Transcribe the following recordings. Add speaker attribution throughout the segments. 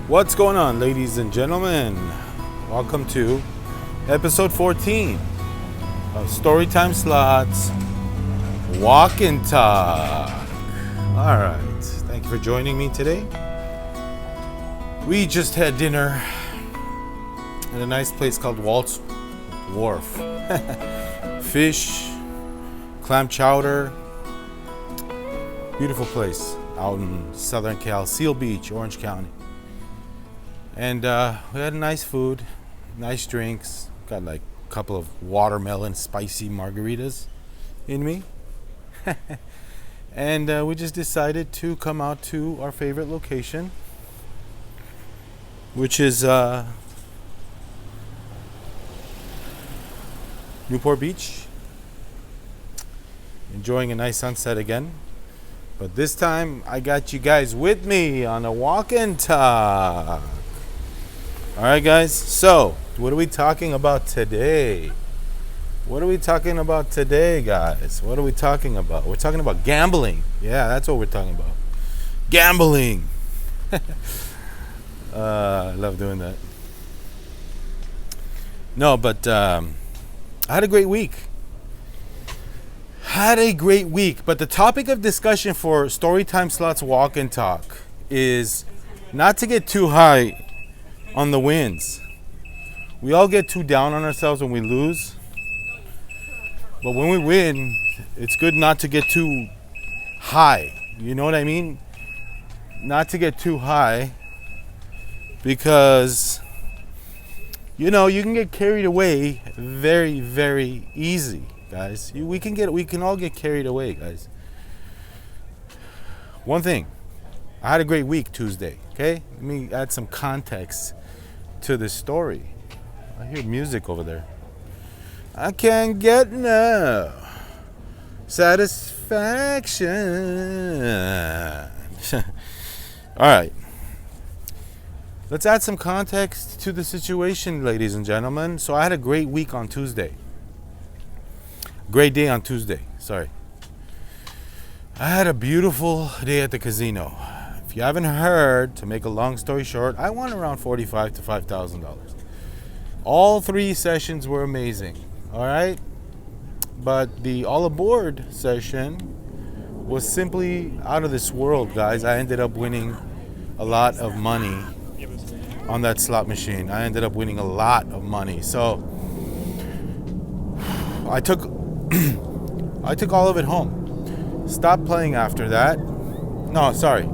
Speaker 1: What's going on, ladies and gentlemen? Welcome to episode 14 of Storytime Slots Walk Talk. All right, thank you for joining me today. We just had dinner at a nice place called Walt's Wharf. Fish, clam chowder, beautiful place out in Southern Cal, Seal Beach, Orange County. And we had nice food, nice drinks. Got like a couple of watermelon spicy margaritas in me. And we just decided to come out to our favorite location, which is Newport Beach. Enjoying a nice sunset again. But this time I got you guys with me on a walk and talk. All right, guys. So, what are we talking about today? What are we talking about today, guys? What are we talking about? We're talking about gambling. Yeah, that's what we're talking about. Gambling. I love doing that. No, but I had a great week. But the topic of discussion for Storytime Slots Walk and Talk is not to get too high on the wins. We all get too down on ourselves when we lose. But when we win, it's good not to get too high. You know what I mean? Not to get too high, because you can get carried away very, very easy, guys. We can all get carried away, guys. One thing, I had a great week Tuesday, okay? Let me add some context to this story. I hear music over there. I can't get no satisfaction. All right. Let's add some context to the situation, ladies and gentlemen. So I had a great week on Tuesday. Great day on Tuesday. Sorry. I had a beautiful day at the casino. If you haven't heard, to make a long story short, I won around $4,500 to $5,000. All 3 sessions were amazing. All right. But the all aboard session was simply out of this world, guys. I ended up winning a lot of money on that slot machine. I ended up winning a lot of money. So I took all of it home. Stopped playing after that. No, sorry.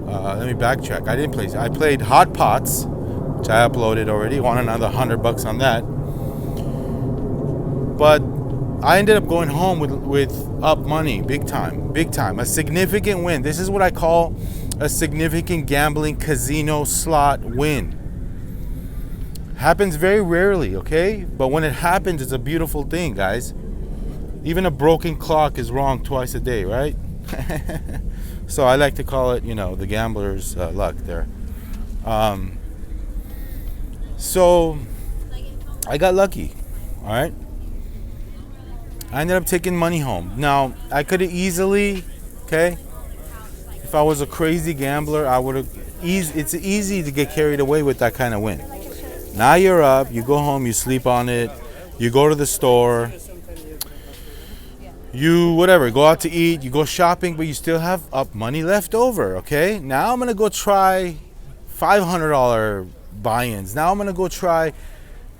Speaker 1: Let me backtrack. I didn't play. I played Hot Pots, which I uploaded already. Won another $100 on that. But I ended up going home with up money, big time, a significant win. This is what I call a significant gambling casino slot win. Happens very rarely, okay? But when it happens, it's a beautiful thing, guys. Even a broken clock is wrong twice a day, right? So I like to call it, the gambler's luck there. So I got lucky, all right? I ended up taking money home. Now, I could have easily, okay, if I was a crazy gambler, I would have it's easy to get carried away with that kind of win. Now you're up, you go home, you sleep on it, you go to the store, you go out to eat, you go shopping, but you still have up money left over, okay? Now I'm going to go try $500 buy-ins. Now I'm going to go try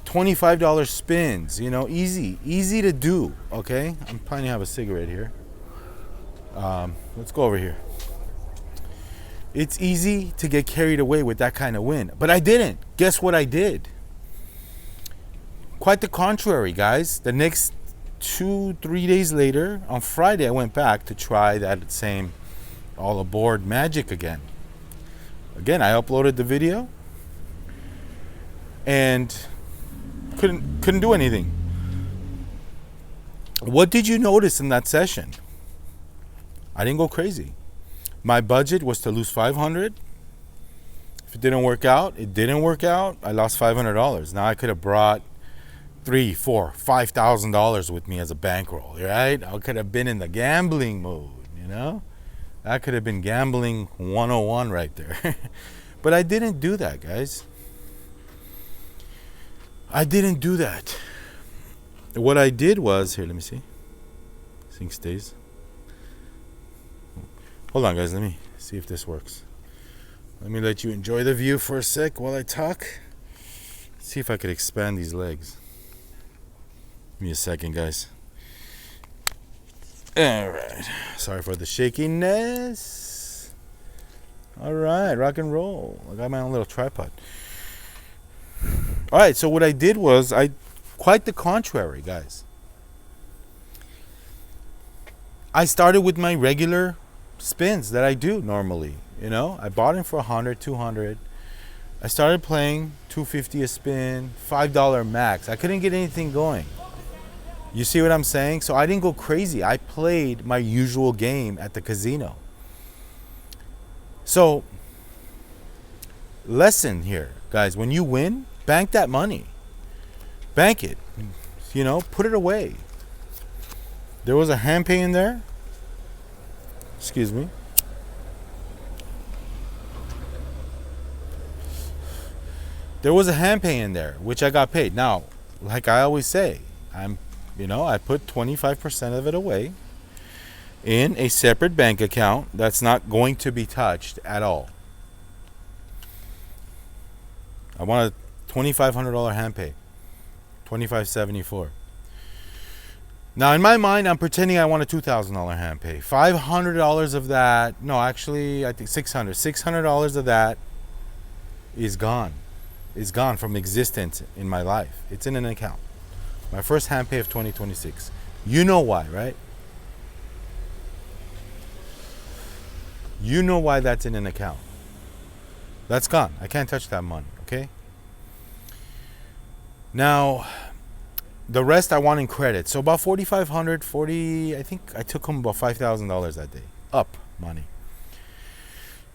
Speaker 1: $25 spins, easy to do, okay? I'm planning to have a cigarette here. Let's go over here. It's easy to get carried away with that kind of win, but I didn't. Guess what I did? Quite the contrary, guys. The next 2-3 days later, on Friday, I went back to try that same all aboard magic again. Again, I uploaded the video and couldn't do anything. What did you notice in that session? I didn't go crazy. My budget was to lose $500. If it didn't work out, it didn't work out. I lost $500. Now I could have brought $3,000, $4,000, $5,000 with me as a bankroll, right? I could have been in the gambling mode, That could have been gambling 101 right there. But I didn't do that, guys. I didn't do that. What I did was, here, let me see. Sync stays. Hold on, guys. Let me see if this works. Let me let you enjoy the view for a sec while I talk. See if I could expand these legs. Give me a second, guys. Alright. Sorry for the shakiness. Alright, rock and roll. I got my own little tripod. Alright, so what I did was, quite the contrary, guys. I started with my regular spins that I do normally. You know, I bought in for 100, 200. I started playing $2.50 a spin, $5 max. I couldn't get anything going. You see what I'm saying? So I didn't go crazy. I played my usual game at the casino. So, lesson here, guys. When you win, bank that money. Bank it. You know, put it away. There was a hand pay in there. Excuse me. There was a hand pay in there, which I got paid. Now, like I always say, I put 25% of it away in a separate bank account that's not going to be touched at all. I want a $2,500 hand pay. $2,574. Now, in my mind, I'm pretending I want a $2,000 hand pay. $500 of that, no, actually, I think $600. $600 of that is gone. Is gone from existence in my life. It's in an account. My first hand pay of 2026. You know why, right? You know why that's in an account. That's gone. I can't touch that money, okay? Now, the rest I want in credit. So about $4,500, I think I took home about $5,000 that day. Up money.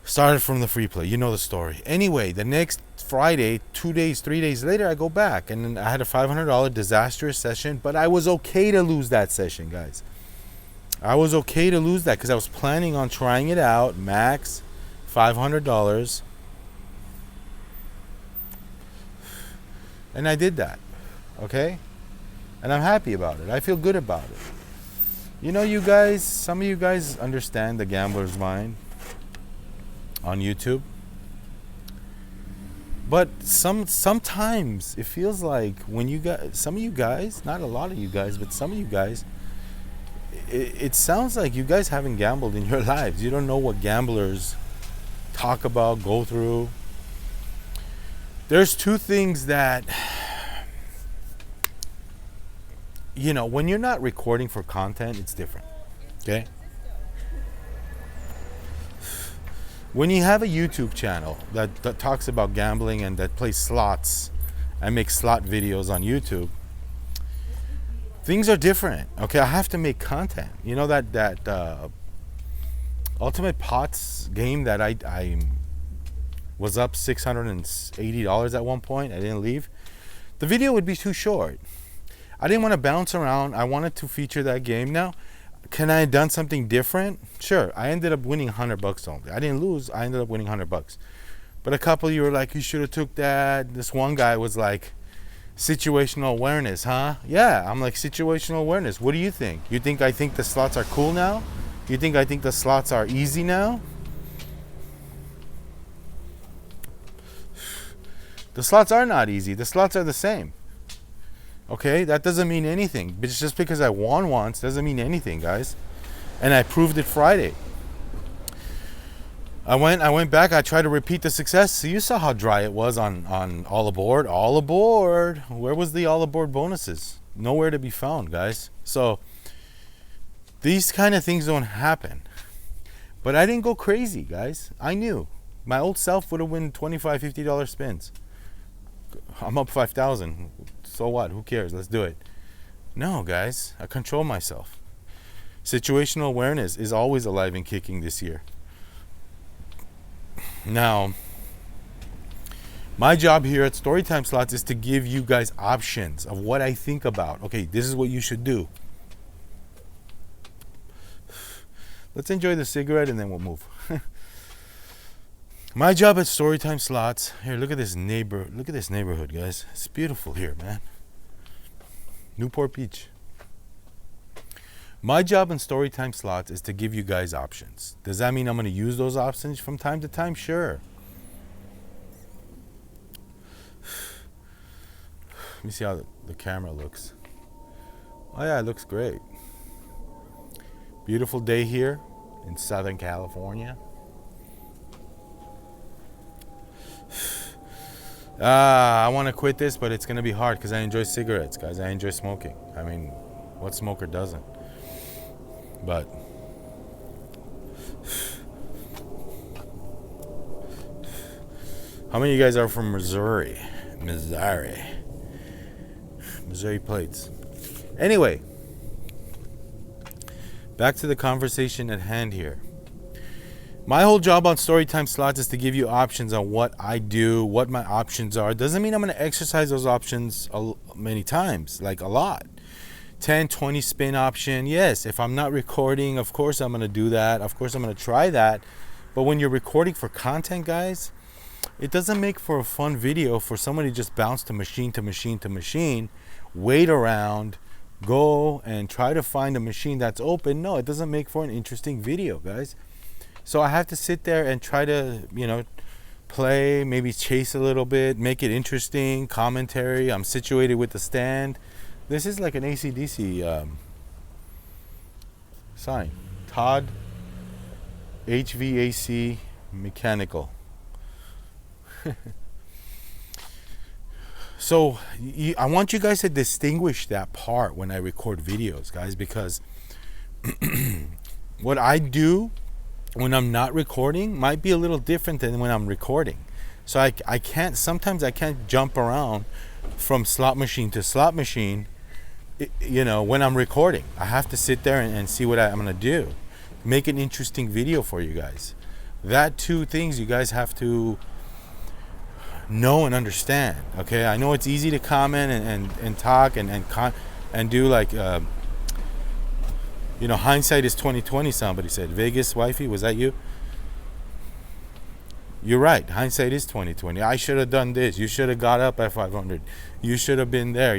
Speaker 1: Started from the free play. You know the story. Anyway, the next Friday, 2 days, 3 days later, I go back. And then I had a $500 disastrous session. But I was okay to lose that session, guys. I was okay to lose that because I was planning on trying it out. Max $500. And I did that. Okay? And I'm happy about it. I feel good about it. You know, you guys, some of you guys understand the gambler's mind on YouTube. But sometimes it feels like when you guys, some of you guys, not a lot of you guys, but some of you guys, it sounds like you guys haven't gambled in your lives. You don't know what gamblers talk about, go through. There's two things that, you know, when you're not recording for content, it's different. Okay? When you have a YouTube channel that talks about gambling and that plays slots and makes slot videos on YouTube, things are different. Okay, I have to make content. You know that Ultimate Pots game that I was up $680 at one point. I didn't leave. The video would be too short. I didn't want to bounce around. I wanted to feature that game. Now, can I have done something different? Sure. I ended up winning $100 only. I didn't lose. I ended up winning $100. But a couple of you were like, you should have took that. This one guy was like, situational awareness, huh? Yeah, I'm like, situational awareness. What do you think? You think I think the slots are cool now? You think I think the slots are easy now? The slots are not easy. The slots are the same. Okay, that doesn't mean anything. But just because I won once doesn't mean anything, guys. And I proved it Friday. I went back. I tried to repeat the success. So you saw how dry it was on All Aboard. All Aboard. Where was the All Aboard bonuses? Nowhere to be found, guys. So these kind of things don't happen. But I didn't go crazy, guys. I knew. My old self would have won $25, $50 spins. I'm up 5,000. So what? Who cares? Let's do it. No, guys. I control myself. Situational awareness is always alive and kicking this year. Now, my job here at Storytime Slots is to give you guys options of what I think about. Okay, this is what you should do. Let's enjoy the cigarette and then we'll move. My job at Storytime Slots. Here, look at this neighborhood, guys. It's beautiful here, man. Newport Beach. My job in Storytime Slots is to give you guys options. Does that mean I'm going to use those options from time to time? Sure. Let me see how the camera looks. Oh yeah, it looks great. Beautiful day here in Southern California. I want to quit this, but it's going to be hard because I enjoy cigarettes, guys. I enjoy smoking. I mean, what smoker doesn't? But how many of you guys are from Missouri? Missouri plates. Anyway, back to the conversation at hand here. My whole job on Storytime Slots is to give you options on what I do, what my options are. Doesn't mean I'm going to exercise those options many times, like a lot. 10, 20 spin option. Yes, if I'm not recording, of course I'm going to do that. Of course I'm going to try that. But when you're recording for content, guys, it doesn't make for a fun video for somebody to just bounce to machine, wait around, go and try to find a machine that's open. No, it doesn't make for an interesting video, guys. So I have to sit there and try to, play, maybe chase a little bit, make it interesting, commentary. I'm situated with the stand. This is like an AC/DC sign. Todd HVAC Mechanical. So I want you guys to distinguish that part when I record videos, guys, because what I do when I'm not recording might be a little different than when I'm recording. So sometimes I can't jump around from slot machine to slot machine, when I'm recording. I have to sit there and see what I'm going to do. Make an interesting video for you guys. That two things you guys have to know and understand. Okay, I know it's easy to comment and talk and do like hindsight is 2020. Somebody said. Vegas wifey, was that you? You're right. Hindsight is 2020. I should have done this. You should have got up at 500. You should have been there.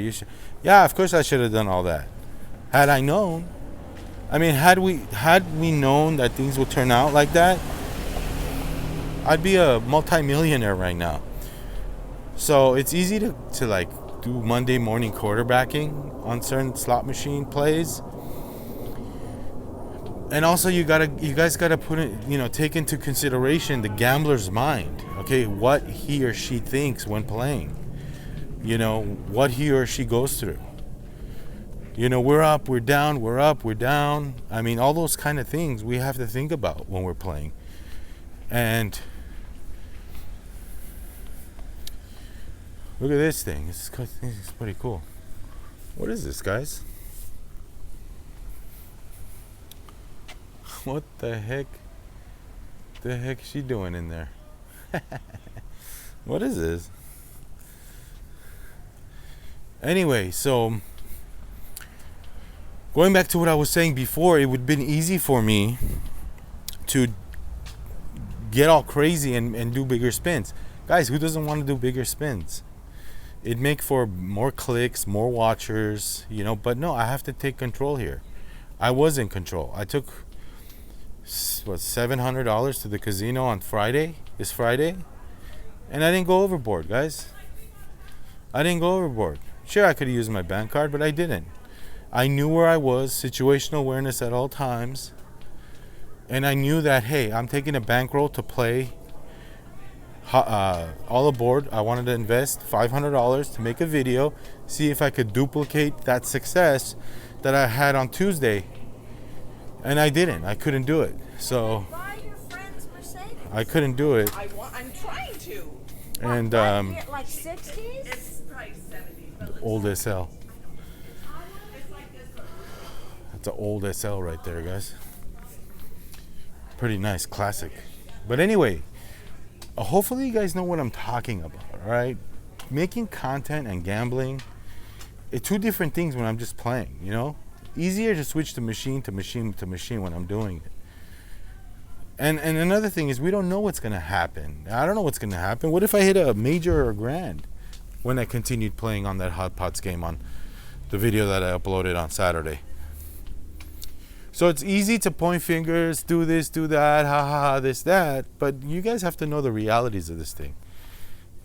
Speaker 1: Yeah, of course I should have done all that. Had I known. I mean, had we known that things would turn out like that, I'd be a multi-millionaire right now. So it's easy to like do Monday morning quarterbacking on certain slot machine plays. And also you guys gotta put it, take into consideration the gambler's mind. Okay, what he or she thinks when playing. What he or she goes through. We're up, we're down, we're up, we're down. I mean, all those kind of things we have to think about when we're playing. And look at this thing. This is pretty cool. What is this, guys? What the heck? The heck is she doing in there? What is this? Anyway, so going back to what I was saying before, it would have been easy for me to get all crazy and do bigger spins. Guys, who doesn't want to do bigger spins? It'd make for more clicks, more watchers, but no, I have to take control here. I was in control. I took $700 to the casino on this Friday, and I didn't go overboard, guys. I didn't go overboard. Sure, I could have used my bank card, but I didn't. I knew where I was, situational awareness at all times, and I knew that, hey, I'm taking a bankroll to play all aboard. I wanted to invest $500 to make a video, see if I could duplicate that success that I had on Tuesday. And I didn't. I couldn't do it. So
Speaker 2: buy your friend's Mercedes.
Speaker 1: I couldn't do it.
Speaker 2: I'm trying to.
Speaker 1: And
Speaker 2: like 60s?
Speaker 3: It's probably 70s.
Speaker 1: old SL. That's an old SL right there, guys. Pretty nice, classic. But anyway, hopefully you guys know what I'm talking about, all right? Making content and gambling, it's two different things when I'm just playing, Easier to switch to machine when I'm doing it. And another thing is we don't know what's going to happen. I don't know what's going to happen. What if I hit a major or a grand when I continued playing on that Hot Pots game on the video that I uploaded on Saturday? So it's easy to point fingers, do this, do that, ha ha ha, this, that. But you guys have to know the realities of this thing.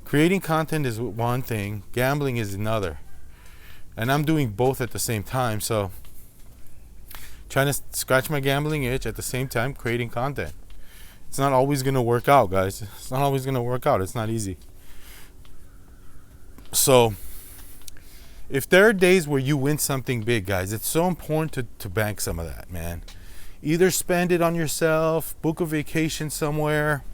Speaker 1: Creating content is one thing, gambling is another. And I'm doing both at the same time. So trying to scratch my gambling itch at the same time creating content. It's not always going to work out, guys. It's not always going to work out. It's not easy. So if there are days where you win something big, guys, it's so important to bank some of that, man. Either spend it on yourself, book a vacation somewhere,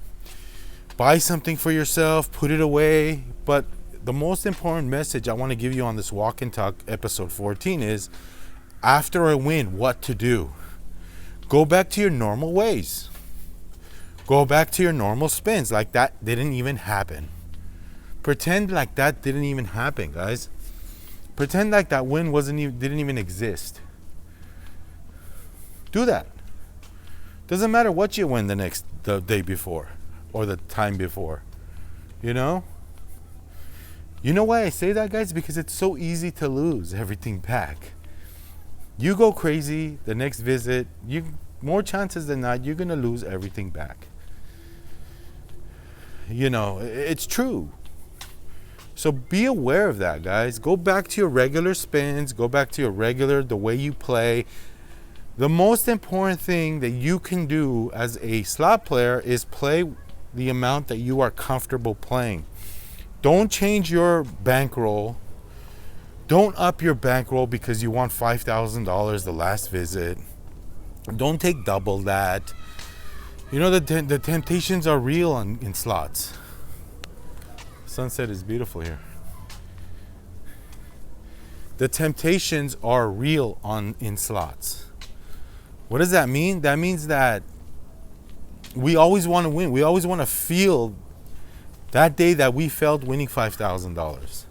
Speaker 1: buy something for yourself, put it away. But the most important message I want to give you on this Walk and Talk episode 14 is, after a win, what to do. Go back to your normal ways. Go back to your normal spins like that didn't even happen. Pretend like that didn't even happen, guys. Pretend like that win didn't even exist. Do that. Doesn't matter what you win the day before or the time before. You know? You know why I say that, guys? Because it's so easy to lose everything back. You go crazy the next visit, more chances than not, you're going to lose everything back. You know, it's true. So be aware of that, guys. Go back to your regular spins. Go back to the way you play. The most important thing that you can do as a slot player is play the amount that you are comfortable playing. Don't change your bankroll. Don't up your bankroll because you want $5,000 the last visit. Don't take double that. You know, the temptations are real in slots. Sunset is beautiful here. The temptations are real in slots. What does that mean? That means that we always want to win. We always want to feel that day that we felt winning $5,000.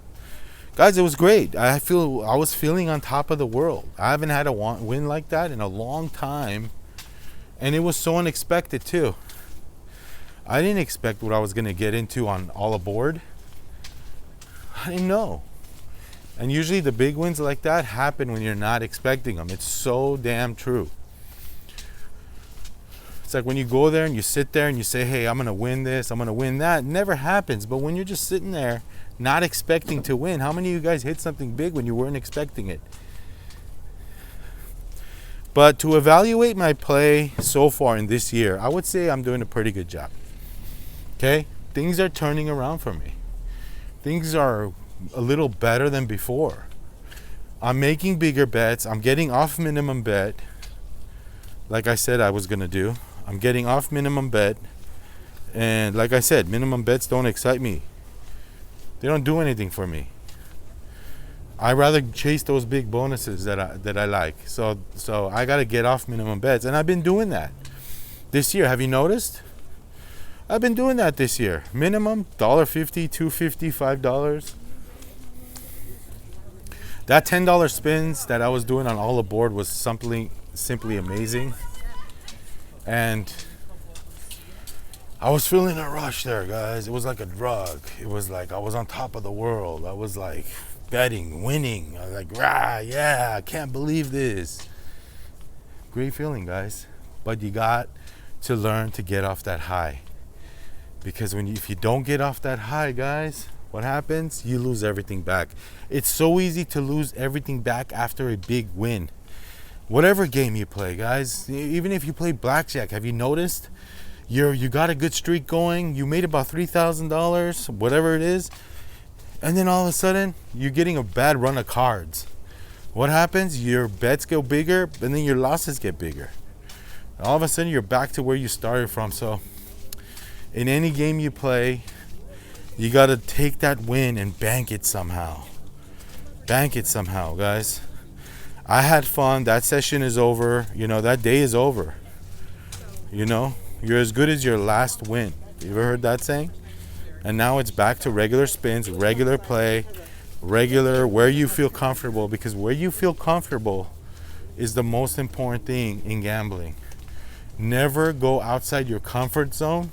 Speaker 1: Guys, it was great. I was feeling on top of the world. I haven't had a win like that in a long time. And it was so unexpected too. I didn't expect what I was going to get into on All Aboard. I didn't know. And usually the big wins like that happen when you're not expecting them. It's so damn true. It's like when you go there and you sit there and you say, hey, I'm going to win this, I'm going to win that. It never happens. But when you're just sitting there not expecting to win, how many of you guys hit something big when you weren't expecting it? But to evaluate my play so far in this year, I would say I'm doing a pretty good job. Okay? Things are turning around for me. Things are a little better than before. I'm making bigger bets. I'm getting off minimum bet. Like I said I was going to do. I'm getting off minimum bet. And like I said, minimum bets don't excite me. They don't do anything for me. I rather chase those big bonuses that I like. So I got to get off minimum bets. And I've been doing that this year. Have you noticed? I've been doing that this year. Minimum $1.50, $2.50, $5. That $10 spins that I was doing on All Aboard was simply amazing. And I was feeling a rush there, guys. It was like a drug. It was like I was on top of the world. I was like betting, winning. I was like, rah, yeah, I can't believe this. Great feeling, guys. But you got to learn to get off that high. Because if you don't get off that high, guys, what happens? You lose everything back. It's so easy to lose everything back after a big win. Whatever game you play, guys, even if you play blackjack, have you noticed? You got a good streak going, you made about $3,000, whatever it is, and then all of a sudden, you're getting a bad run of cards. What happens? Your bets go bigger, and then your losses get bigger. All of a sudden, you're back to where you started from. So, in any game you play, you got to take that win and bank it somehow. Bank it somehow, guys. I had fun. That session is over. You know, that day is over. You know, you're as good as your last win. You ever heard that saying? And now it's back to regular spins, regular play, regular where you feel comfortable, because where you feel comfortable is the most important thing in gambling. Never go outside your comfort zone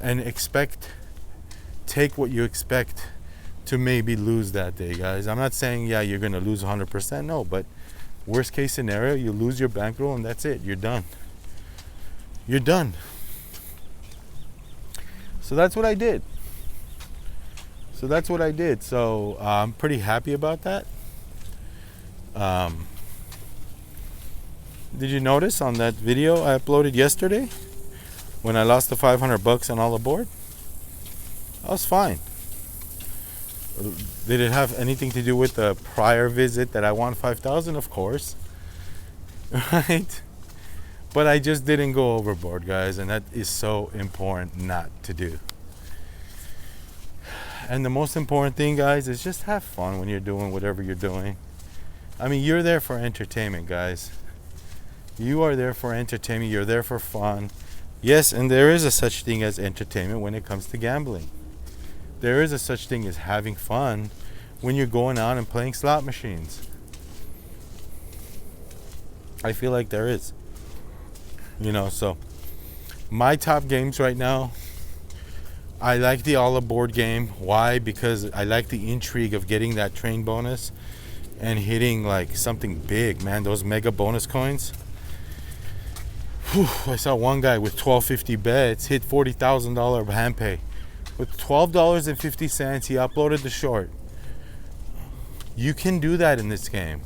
Speaker 1: and take what you expect to maybe lose that day, guys. I'm not saying, yeah, you're going to lose 100%. No, but worst case scenario, you lose your bankroll and that's it. You're done. You're done. So that's what I did. So I'm pretty happy about that. Did you notice on that video I uploaded yesterday when I lost the $500 on all aboard? I was fine. Did it have anything to do with the prior visit that I won 5,000? Of course. Right? But I just didn't go overboard, guys, and that is so important not to do. And the most important thing, guys, is just have fun when you're doing whatever you're doing. I mean, you're there for entertainment, guys. You are there for entertainment. You're there for fun. Yes, and there is a such thing as entertainment when it comes to gambling. There is a such thing as having fun when you're going out and playing slot machines. I feel like there is. So my top games right now, I like the all aboard game. Why? Because I like the intrigue of getting that train bonus and hitting like something big, man. Those mega bonus coins. Whew, I saw one guy with $12.50 bets hit $40,000 hand pay. With $12.50, he uploaded the short. You can do that in this game.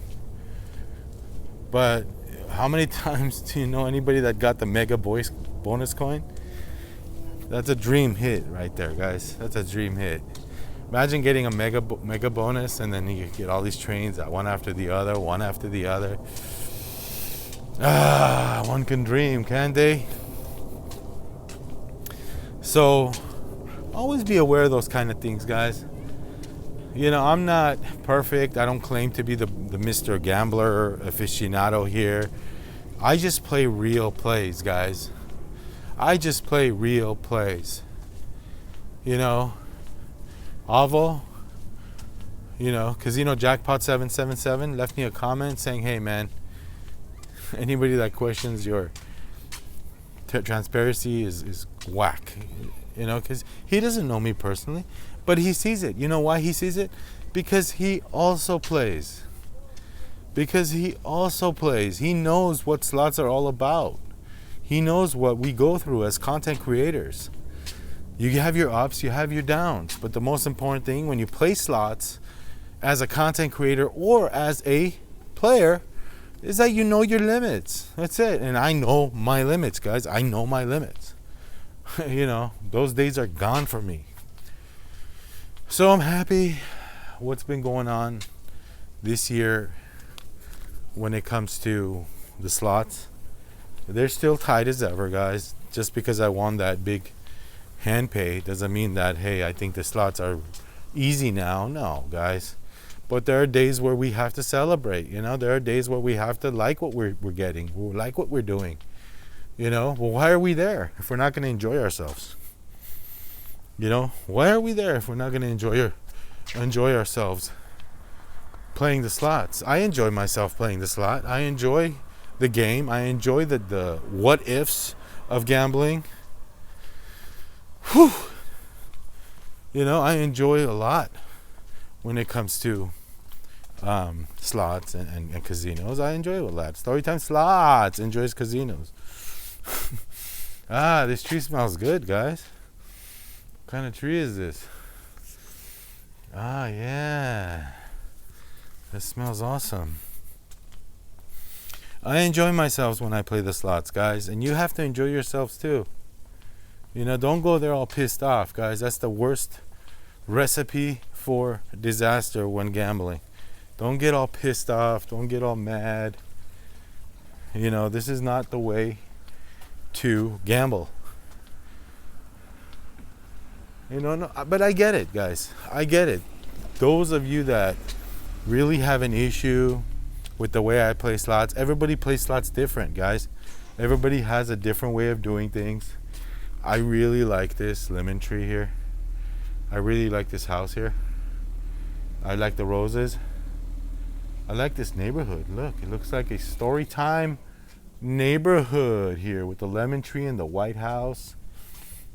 Speaker 1: But how many times do you know anybody that got the mega bonus coin? That's a dream hit right there, guys. That's a dream hit. Imagine getting a mega bonus and then you get all these trains one after the other. One can dream, can't they? So always be aware of those kind of things, guys. I'm not perfect. I don't claim to be the Mr. Gambler aficionado here. I just play real plays, guys. I just play real plays. Avo, Casino Jackpot 777 left me a comment saying, hey, man, anybody that questions your transparency is whack. Because he doesn't know me personally, but he sees it. You know why he sees it? Because he also plays. He knows what slots are all about. He knows what we go through as content creators. You have your ups, you have your downs. But the most important thing when you play slots as a content creator or as a player is that you know your limits. That's it. And I know my limits, guys. I know my limits. Those days are gone for me. So I'm happy what's been going on this year when it comes to the slots. They're still tight as ever, guys. Just because I won that big hand pay doesn't mean that, hey, I think the slots are easy now. No, guys. But there are days where we have to celebrate. There are days where we have to like what we're getting. We like what we're doing. Well, why are we there if we're not going to enjoy ourselves? Why are we there if we're not going to enjoy ourselves playing the slots? I enjoy myself playing the slot. I enjoy the game. I enjoy the what ifs of gambling. Whew. I enjoy a lot when it comes to slots and casinos. I enjoy a lot. Storytime Slots enjoys casinos. This tree smells good, guys. What kind of tree is this? Yeah. This smells awesome. I enjoy myself when I play the slots, guys. And you have to enjoy yourselves too. Don't go there all pissed off, guys. That's the worst recipe for disaster when gambling. Don't get all pissed off. Don't get all mad. This is not the way to gamble. No, but I get it, guys. I get it. Those of you that really have an issue with the way I play slots, everybody plays slots different, guys. Everybody has a different way of doing things. I really like this lemon tree here. I really like this house here. I like the roses. I like this neighborhood. Look, it looks like a Storytime neighborhood here with the lemon tree and the White House.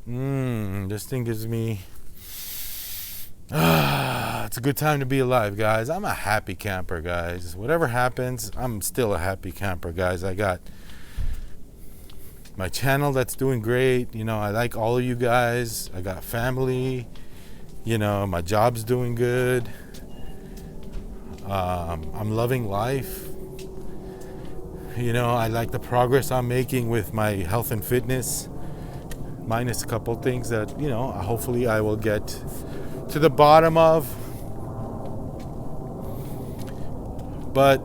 Speaker 1: This thing gives me... it's a good time to be alive, guys. I'm a happy camper, guys. Whatever happens, I'm still a happy camper, guys. I got my channel that's doing great. You know, I like all of you guys. I got family. You know, my job's doing good. I'm loving life. You know, I like the progress I'm making with my health and fitness. Minus a couple things that, you know, hopefully I will get to the bottom of. But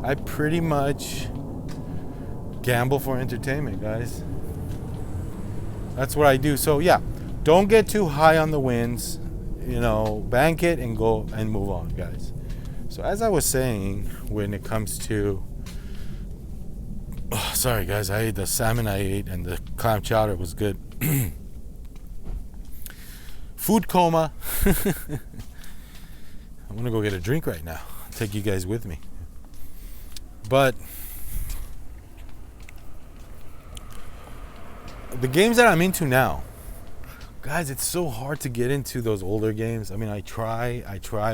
Speaker 1: I pretty much gamble for entertainment, guys. That's what I do. So yeah, don't get too high on the wins. You know, bank it and go and move on, guys. So as I was saying, when it comes to... sorry, guys. I ate the salmon I ate and the clam chowder was good. Food coma. I'm going to go get a drink right now. I'll take you guys with me. But the games that I'm into now, guys, it's so hard to get into those older games. I mean, I try,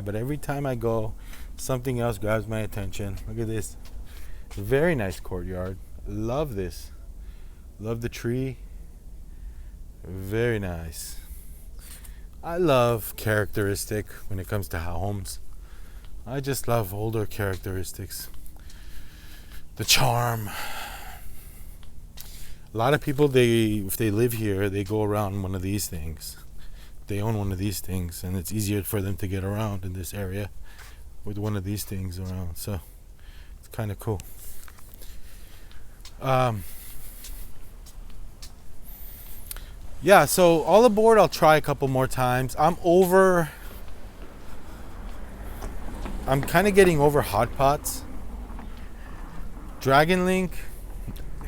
Speaker 1: but every time I go, something else grabs my attention. Look at this. Very nice courtyard. Love this. Love the tree. Very nice. I love characteristic when it comes to homes. I just love older characteristics. The charm. A lot of people, if they live here, they go around one of these things. They own one of these things, and it's easier for them to get around in this area with one of these things around. So it's kind of cool. Yeah, so all aboard, I'll try a couple more times. I'm kind of getting over hot pots. Dragon Link,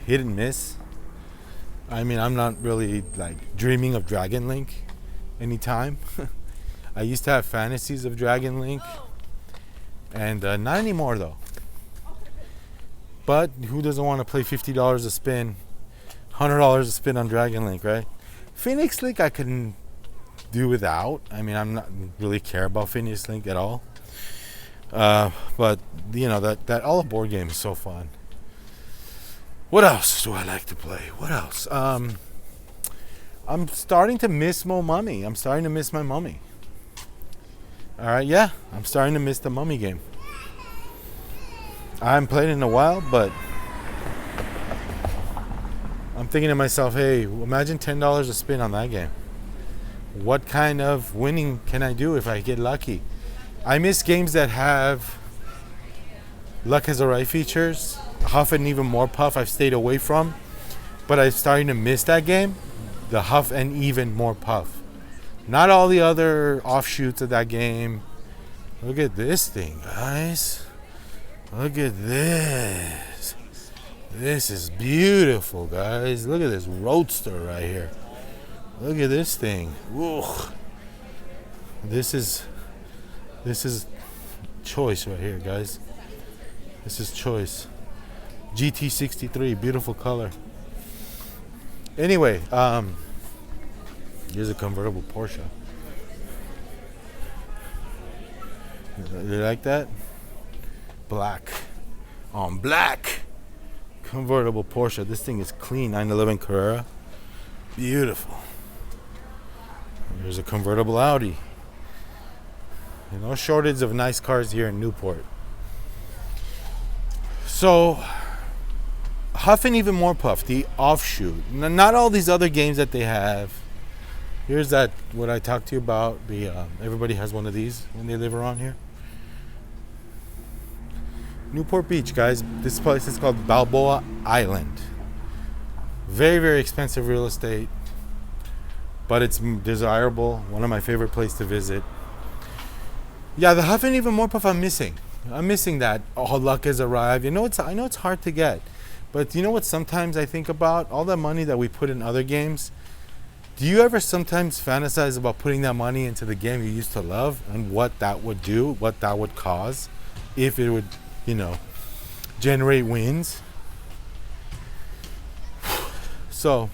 Speaker 1: hit and miss. I mean, I'm not really like dreaming of Dragon Link anytime. I used to have fantasies of Dragon Link, and not anymore though. But who doesn't want to play $50 a spin, $100 a spin on Dragon Link, right? Phoenix Link I can do without. I mean, I'm not really care about Phoenix Link at all. But you know, that all aboard game is so fun. What else do I like to play? What else? I'm starting to miss Mo Mummy. I'm starting to miss my mummy. All right, yeah, I'm starting to miss the mummy game. I haven't played in a while, but I'm thinking to myself, hey, imagine $10 a spin on that game. What kind of winning can I do if I get lucky? I miss games that have luck has a right features. Huff and even more puff I've stayed away from, but I'm starting to miss that game. The huff and even more puff. Not all the other offshoots of that game. Look at this thing, guys. Look at this. This is beautiful, guys. Look at this roadster right here. Look at this thing. Whoa. This is choice right here, guys. This is choice. GT63, beautiful color. Anyway, here's a convertible Porsche. You like that? Black on black. Convertible Porsche. This thing is clean. 911 Carrera. Beautiful. Here's a convertible Audi. No shortage of nice cars here in Newport. So, Huff and Even More Puff, the offshoot. Not all these other games that they have. Here's that, what I talked to you about. Everybody has one of these when they live around here. Newport Beach, guys. This place is called Balboa Island. Very, very expensive real estate, but it's desirable. One of my favorite places to visit. Yeah, the Huff and Even More Puff I'm missing. I'm missing that. All luck has arrived. I know it's hard to get, but you know what? Sometimes I think about all the money that we put in other games. Do you ever sometimes fantasize about putting that money into the game you used to love and what that would do, what that would cause, if it would, generate wins. So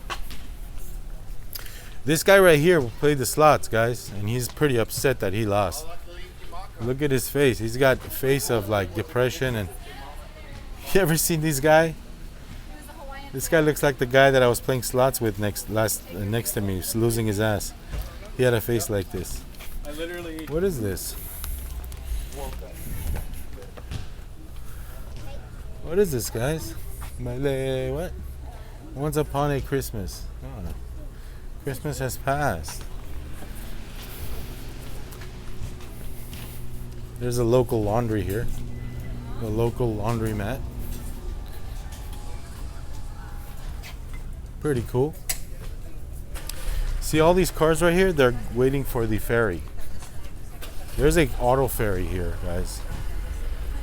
Speaker 1: this guy right here played the slots, guys, and he's pretty upset that he lost. Look at his face. He's got a face of like depression. And you ever seen this guy? This guy looks like the guy that I was playing slots with next to me, losing his ass. He had a face like this. What is this? What is this, guys? What? Once upon a Christmas. Oh, Christmas has passed. There's a local laundry here. A local laundromat. Pretty cool. See all these cars right here? They're waiting for the ferry. There's an auto ferry here, guys.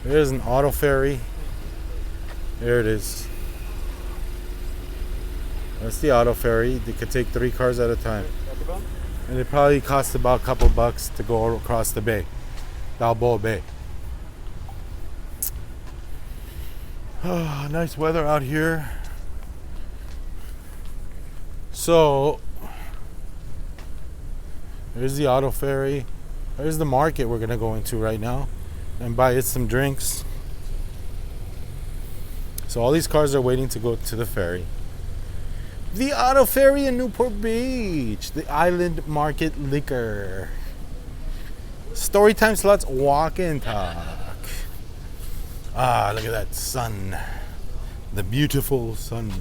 Speaker 1: There's an auto ferry. There it is. That's the auto ferry. They could take 3 cars at a time. And it probably costs about a couple bucks to go across the bay. Balboa Bay. Oh, nice weather out here. So, there's the auto ferry. There's the market we're gonna go into right now and buy it some drinks. So all these cars are waiting to go to the ferry. The auto ferry in Newport Beach. The Island Market Liquor. Storytime Slots Walk Talk. Ah, look at that sun. The beautiful sun.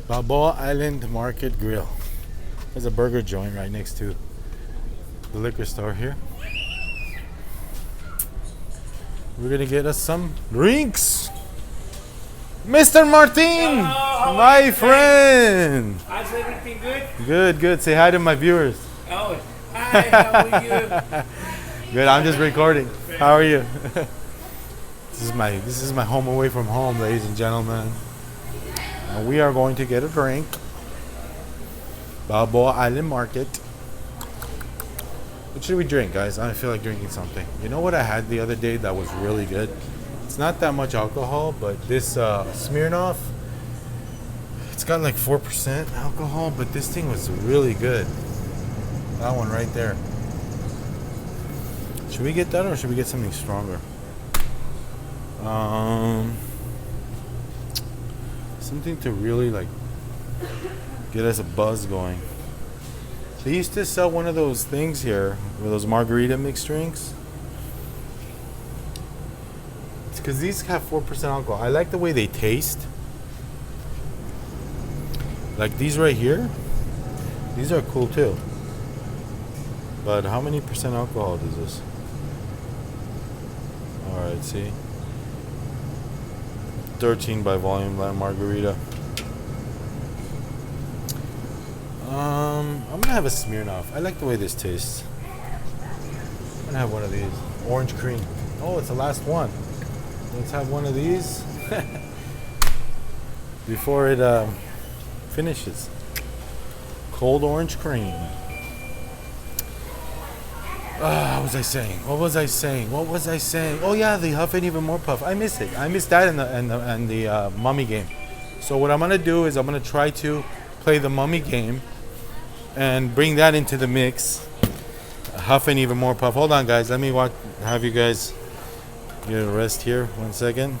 Speaker 1: Balboa Island Market Grill. There's a burger joint right next to the liquor store here. We're gonna get us some drinks. Mr. Martin, my friend.
Speaker 4: How's everything good?
Speaker 1: Good, good. Say hi to my viewers.
Speaker 4: Oh, hi, how are you?
Speaker 1: Good, I'm just recording. How are you? This is my home away from home, ladies and gentlemen. And we are going to get a drink. Balboa Island Market. What should we drink, guys? I feel like drinking something. You know what I had the other day that was really good? It's not that much alcohol, but this Smirnoff, it's got like 4% alcohol, but this thing was really good. That one right there. Should we get that or should we get something stronger? Something to really like get us a buzz going. They used to sell one of those things here, with those margarita mixed drinks. It's because these have 4% alcohol. I like the way they taste. Like these right here. These are cool too. But how many percent alcohol is this? Alright, see? 13 by volume margarita. I'm gonna have a Smirnoff. I like the way this tastes. I'm gonna have one of these. Orange cream. Oh, it's the last one. Let's have one of these before it finishes. Cold orange cream. What was I saying? Oh yeah, the Huff and Even More Puff. I miss it. I miss that and the Mummy game. So what I'm gonna do is I'm gonna try to play the Mummy game and bring that into the mix. Huff and Even More Puff. Hold on, guys. Let me have you guys get a rest here. 1 second.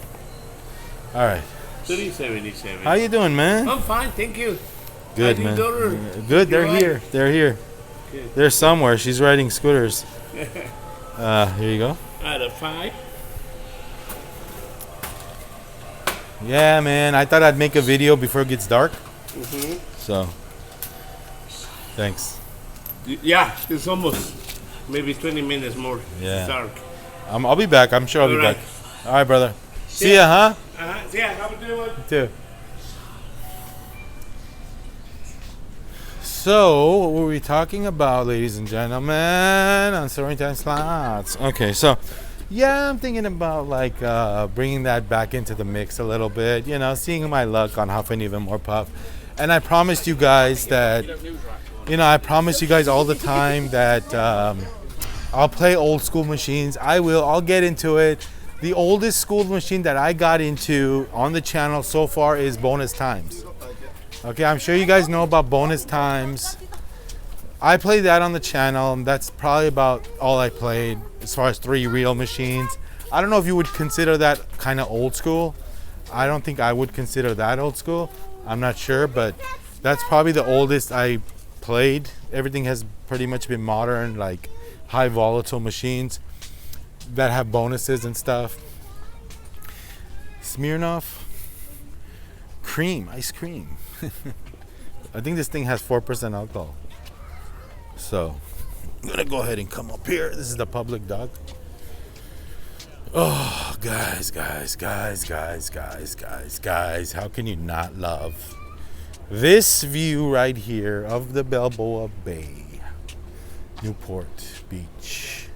Speaker 1: All right.
Speaker 4: 377.
Speaker 1: How you doing, man?
Speaker 4: I'm fine, thank you.
Speaker 1: Good,
Speaker 4: How's
Speaker 1: man.
Speaker 4: your daughter?
Speaker 1: Good. They're
Speaker 4: You alright?
Speaker 1: here. They're here.
Speaker 4: Good.
Speaker 1: They're somewhere. She's riding scooters. Here you go.
Speaker 4: Out of 5.
Speaker 1: Yeah, man. I thought I'd make a video before it gets dark. So, thanks.
Speaker 4: Yeah, it's almost maybe 20 minutes more.
Speaker 1: Yeah.
Speaker 4: It's dark.
Speaker 1: I'll be back. I'm sure I'll be
Speaker 4: Alright.
Speaker 1: back. All right, brother. See ya, huh?
Speaker 4: Yeah, have a good one.
Speaker 1: You too. So, what were we talking about, ladies and gentlemen, on Storytime Slots? Okay, so, yeah, I'm thinking about, like, bringing that back into the mix a little bit, you know, seeing my luck on Huff and Even More Puff. And I promised you guys that, you know, I promise you guys all the time that I'll play old school machines. I'll get into it. The oldest school machine that I got into on the channel so far is Bonus Times. Okay, I'm sure you guys know about Bonus Times. I played that on the channel, and that's probably about all I played as far as 3 real machines. I don't know if you would consider that kind of old school. I don't think I would consider that old school. I'm not sure, but that's probably the oldest I played. Everything has pretty much been modern, like high volatile machines that have bonuses and stuff. Smirnoff cream, ice cream. I think this thing has 4% alcohol. So I'm gonna go ahead and come up here. This is the public dock. Oh, guys, how can you not love this view right here of the Balboa Bay, Newport Beach?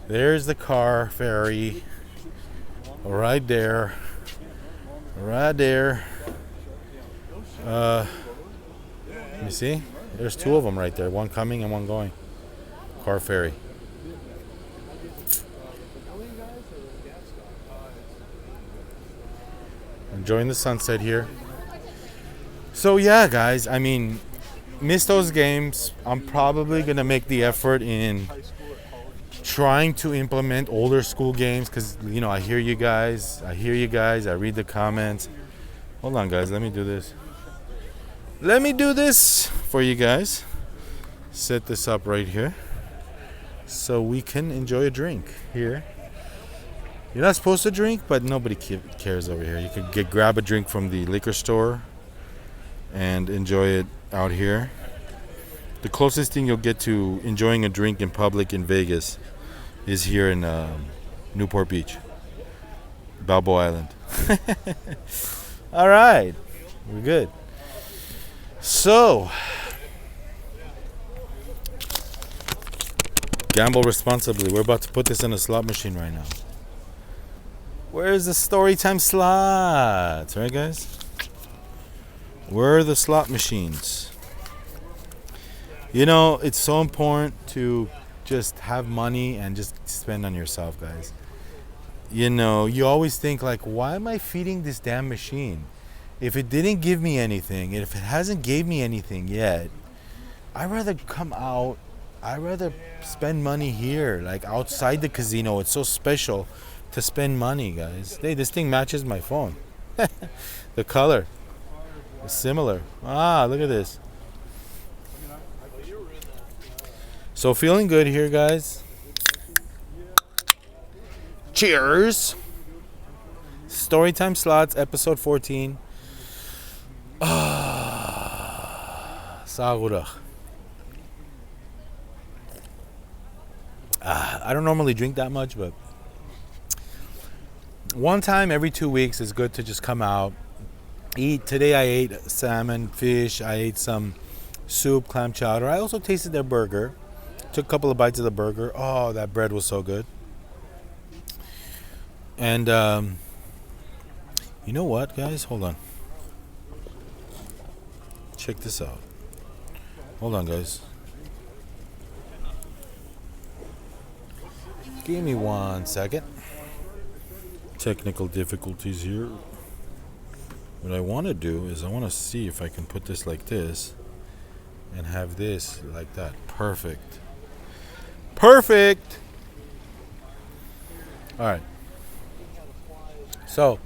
Speaker 1: There's the car ferry right there. Let me see. There's 2 of them right there. One coming and one going. Car ferry. Enjoying the sunset here. So yeah, guys, I mean, miss those games. I'm probably gonna make the effort in trying to implement older school games, because I hear you guys. I read the comments. Hold on, guys, let me do this for you guys. Set this up right here so we can enjoy a drink here. You're not supposed to drink, but nobody cares over here. You could grab a drink from the liquor store and enjoy it out here. The closest thing you'll get to enjoying a drink in public in Vegas is here in Newport Beach, Balboa Island. All right, we're good. So, gamble responsibly. We're about to put this in a slot machine right now. Where's the Storytime slots, right, guys? Where are the slot machines? It's so important to just have money and just spend on yourself, guys. You always think like, why am I feeding this damn machine? If it didn't give me anything, and if it hasn't gave me anything yet, I'd rather come out. I'd rather spend money here, like outside the casino. It's so special to spend money, guys. Hey, this thing matches my phone. The color is similar. Look at this. So feeling good here, guys. Cheers. Storytime Slots, episode 14. Sagurah. I don't normally drink that much, but one time every 2 weeks is good to just come out, eat. Today I ate salmon, fish. I ate some soup, clam chowder. I also tasted their burger. Took a couple of bites of the burger. Oh, that bread was so good. And you know what, guys? Hold on. Check this out. Hold on, guys. Give me 1 second. Technical difficulties here. What I want to do is I want to see if I can put this like this and have this like that. Perfect. All right. So,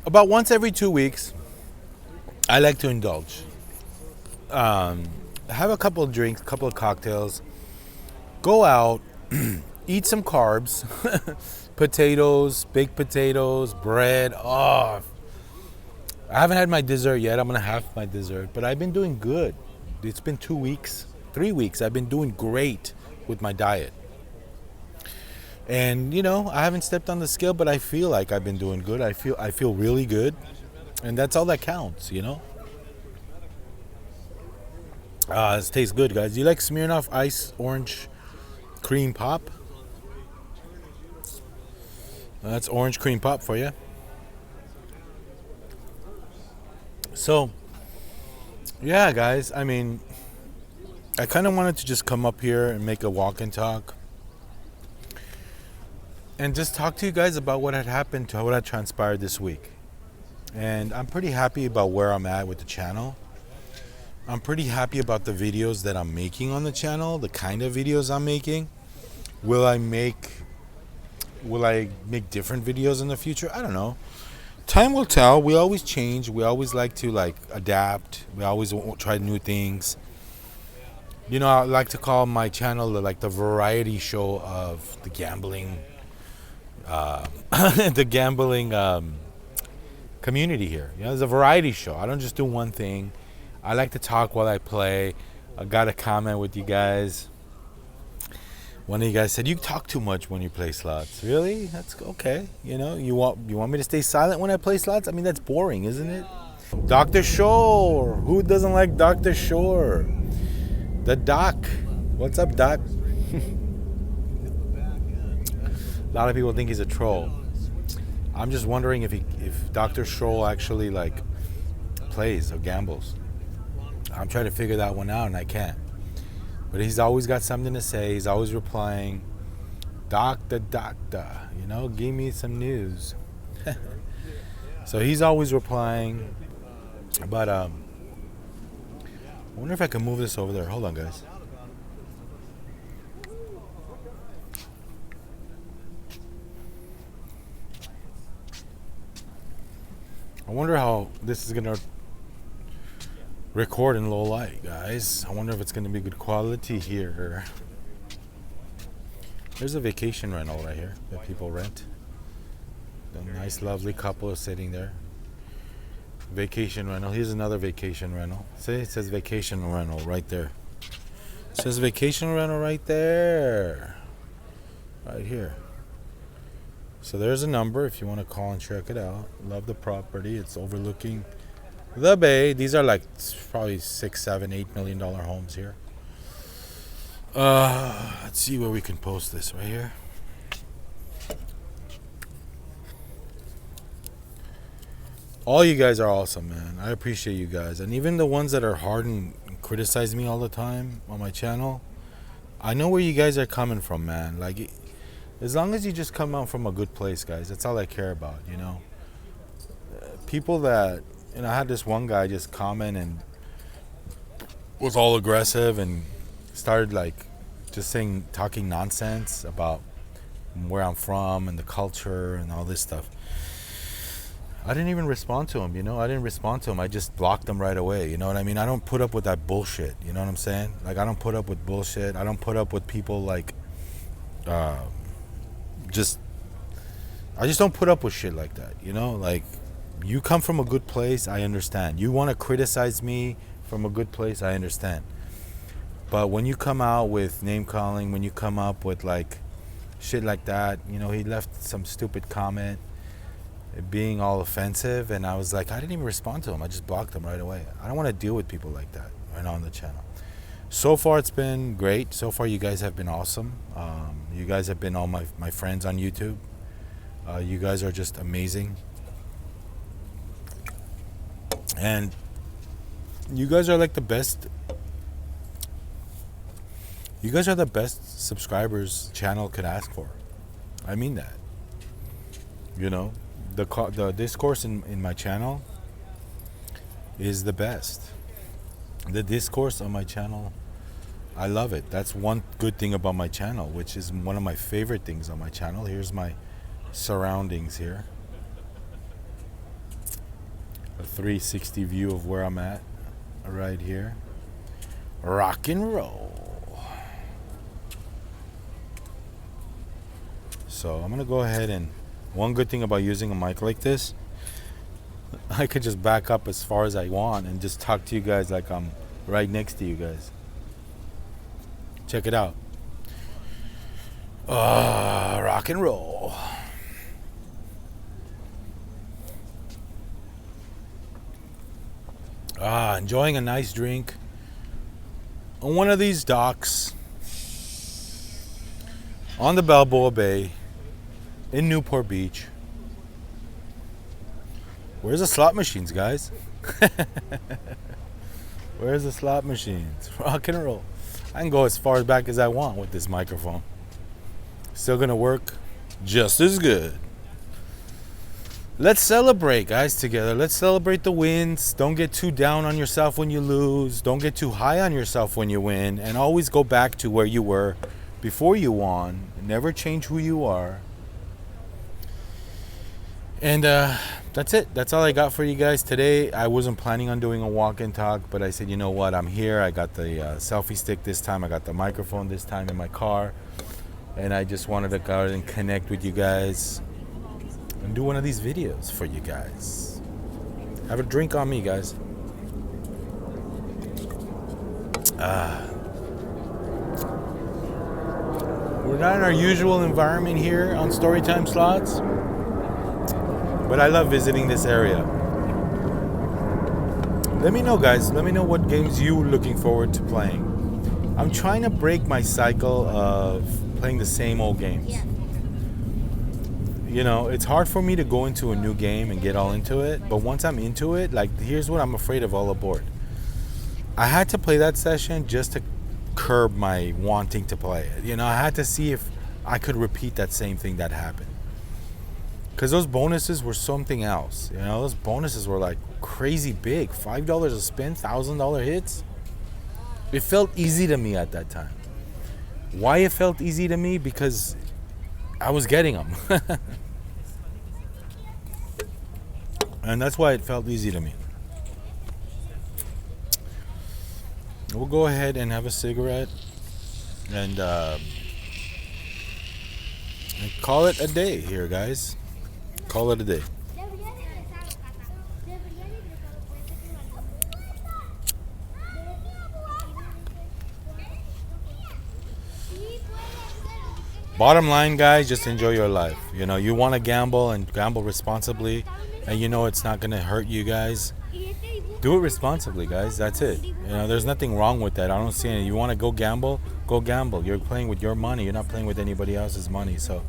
Speaker 1: about once every 2 weeks, I like to indulge. Have a couple of drinks, a couple of cocktails, go out, eat some carbs, potatoes, baked potatoes, bread. Oh, I haven't had my dessert yet. I'm going to have my dessert, but I've been doing good. It's been 2 weeks, 3 weeks. I've been doing great with my diet. And, I haven't stepped on the scale, but I feel like I've been doing good. I feel really good. And that's all that counts, This tastes good, guys. Do you like Smirnoff Ice Orange Cream Pop? That's orange cream pop for you. So, yeah, guys. I mean, I kind of wanted to just come up here and make a walk and talk. And just talk to you guys about what had happened, to what had transpired this week. And I'm pretty happy about where I'm at with the channel. I'm pretty happy about the videos that I'm making on the channel, the kind of videos I'm making. Will I make different videos in the future? I don't know. Time will tell. We always change. We always like to adapt. We always try new things. You know, I like to call my channel the variety show of the gambling community here. You know, it's a variety show. I don't just do one thing. I like to talk while I play. I got a comment with you guys. One of you guys said, "You talk too much when you play slots." Really? That's okay. You know, you want me to stay silent when I play slots? I mean, that's boring, isn't it? Dr. Shore. Who doesn't like Dr. Shore? The Doc. What's up, Doc? A lot of people think he's a troll. I'm just wondering if Dr. Shore actually plays or gambles. I'm trying to figure that one out and I can't. But he's always got something to say. He's always replying, doctor, you know, give me some news. So he's always replying. But I wonder if I can move this over there. Hold on, guys. I wonder how this is going to record in low light, guys. I wonder if it's going to be good quality here. There's a vacation rental right here that people rent. A nice, lovely couple is sitting there. Vacation rental. Here's another vacation rental. See, it says vacation rental right there. It says vacation rental right there. Right here. So there's a number if you want to call and check it out. Love the property. It's overlooking the bay. These are probably $6, $7, $8 million homes here. Let's see where we can post this right here. All you guys are awesome, man. I appreciate you guys. And even the ones that are hard and criticize me all the time on my channel, I know where you guys are coming from, man. As long as you just come out from a good place, guys, that's all I care about, you know. People that, I had this one guy just comment and was all aggressive and started talking nonsense about where I'm from and the culture and all this stuff. I didn't even respond to him, you know. I just blocked him right away, you know what I mean? I don't put up with that bullshit, you know what I'm saying? I don't put up with bullshit. I don't put up with people I just don't put up with shit like that, you know? You come from a good place, I understand. You want to criticize me from a good place, I understand. But when you come out with name calling, when you come up with shit like that, you know, he left some stupid comment being all offensive, and I was I didn't even respond to him. I just blocked him right away. I don't want to deal with people like that right now on the channel. So far, it's been great. So far, you guys have been awesome. You guys have been all my friends on YouTube. You guys are just amazing. And you guys are the best. You guys are the best subscribers channel could ask for. I mean that. You know, the discourse in my channel is the best. The discourse on my channel, I love it. That's one good thing about my channel, which is one of my favorite things on my channel. Here's my surroundings here. A 360 view of where I'm at right here. Rock and roll. So I'm gonna go ahead and, one good thing about using a mic like this, I could just back up as far as I want and just talk to you guys like I'm right next to you guys. Check it out. Rock and roll. Enjoying a nice drink on one of these docks on the Balboa Bay in Newport Beach. Where's the slot machines, guys? Where's the slot machines? Rock and roll. I can go as far back as I want with this microphone. Still gonna work just as good. Let's celebrate, guys, together. Let's celebrate the wins. Don't get too down on yourself when you lose. Don't get too high on yourself when you win. And always go back to where you were before you won. Never change who you are. And that's it. That's all I got for you guys today. I wasn't planning on doing a walk and talk, but I said, you know what? I'm here. I got the selfie stick this time. I got the microphone this time in my car. And I just wanted to go out and connect with you guys and do one of these videos for you guys. Have a drink on me, guys. We're not in our usual environment here on Storytime Slots, but I love visiting this area. Let me know, guys. Let me know what games you're looking forward to playing. I'm trying to break my cycle of playing the same old games.
Speaker 2: Yeah.
Speaker 1: You know, it's hard for me to go into a new game and get all into it, but once I'm into it, like, here's what I'm afraid of all aboard. I had to play that session just to curb my wanting to play it. You know, I had to see if I could repeat that same thing that happened. Because those bonuses were something else. You know, those bonuses were like crazy big. $5 a spin, $1,000 hits. It felt easy to me at that time. Why it felt easy to me? Because I was getting them. And that's why it felt easy to me. We'll go ahead and have a cigarette and call it a day here, guys. Call it a day. Bottom line, guys, just enjoy your life. You know, you want to gamble and gamble responsibly, and you know it's not going to hurt you guys. Do it responsibly, guys. That's it. You know, there's nothing wrong with that. I don't see any. You want to go gamble? Go gamble. You're playing with your money. You're not playing with anybody else's money. So,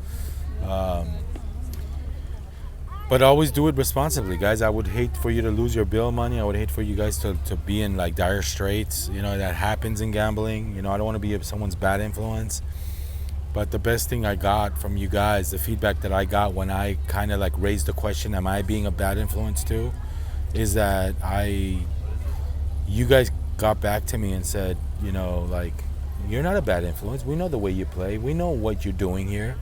Speaker 1: but always do it responsibly, guys. I would hate for you to lose your bill money. I would hate for you guys to be in like dire straits. You know, that happens in gambling. You know, I don't want to be someone's bad influence. But the best thing I got from you guys, the feedback that I got when I kind of like raised the question, am I being a bad influence too? Is that you guys got back to me and said, you know, like, you're not a bad influence. We know the way you play. We know what you're doing here.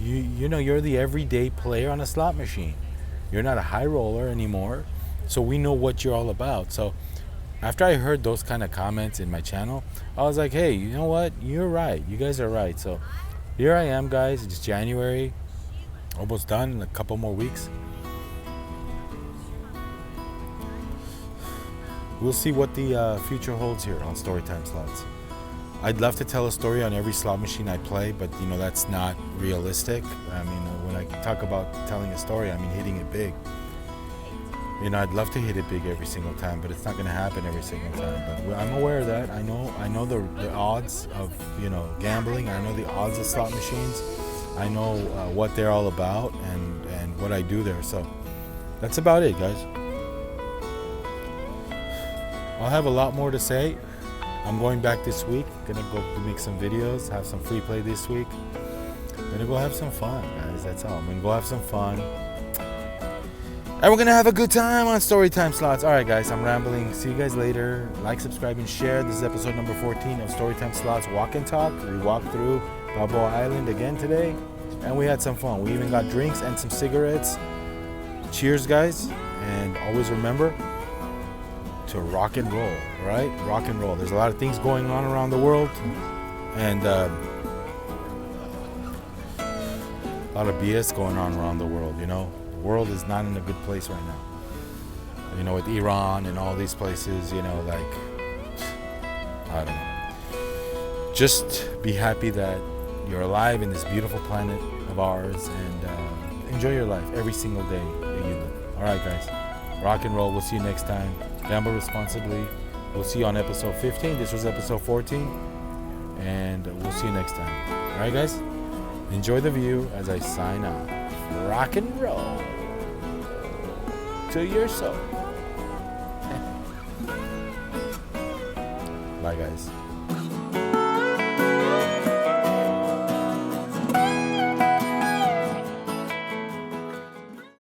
Speaker 1: You know, you're the everyday player on a slot machine. You're not a high roller anymore. So we know what you're all about. So after I heard those kind of comments in my channel, I was like, hey, you know what? You're right. You guys are right. So here I am, guys. It's January. Almost done in a couple more weeks. We'll see what the future holds here on Storytime Slots. I'd love to tell a story on every slot machine I play, but you know that's not realistic. I mean, when I talk about telling a story, I mean hitting it big. You know, I'd love to hit it big every single time, but it's not going to happen every single time. But I'm aware of that. I know the odds of, you know, gambling. I know the odds of slot machines. I know what they're all about and what I do there. So that's about it, guys. I'll have a lot more to say. I'm going back this week. Gonna go make some videos, have some free play this week. Gonna go have some fun, guys. That's all. I'm gonna go have some fun. And we're gonna have a good time on Storytime Slots. All right, guys, I'm rambling. See you guys later. Like, subscribe, and share. This is episode number 14 of Storytime Slots Walk and Talk. We walked through Balboa Island again today, and we had some fun. We even got drinks and some cigarettes. Cheers, guys, and always remember to rock and roll, right? Rock and roll. There's a lot of things going on around the world, and a lot of BS going on around the world, you know. The world is not in a good place right now. You know, with Iran and all these places, you know, like, I don't know. Just be happy that you're alive in this beautiful planet of ours, and enjoy your life every single day that you live. All right, guys. Rock and roll. We'll see you next time. Gamble responsibly. We'll see you on episode 15. This was episode 14. And we'll see you next time. All right, guys? Enjoy the view as I sign off. Rock and roll to your soul. Bye, guys.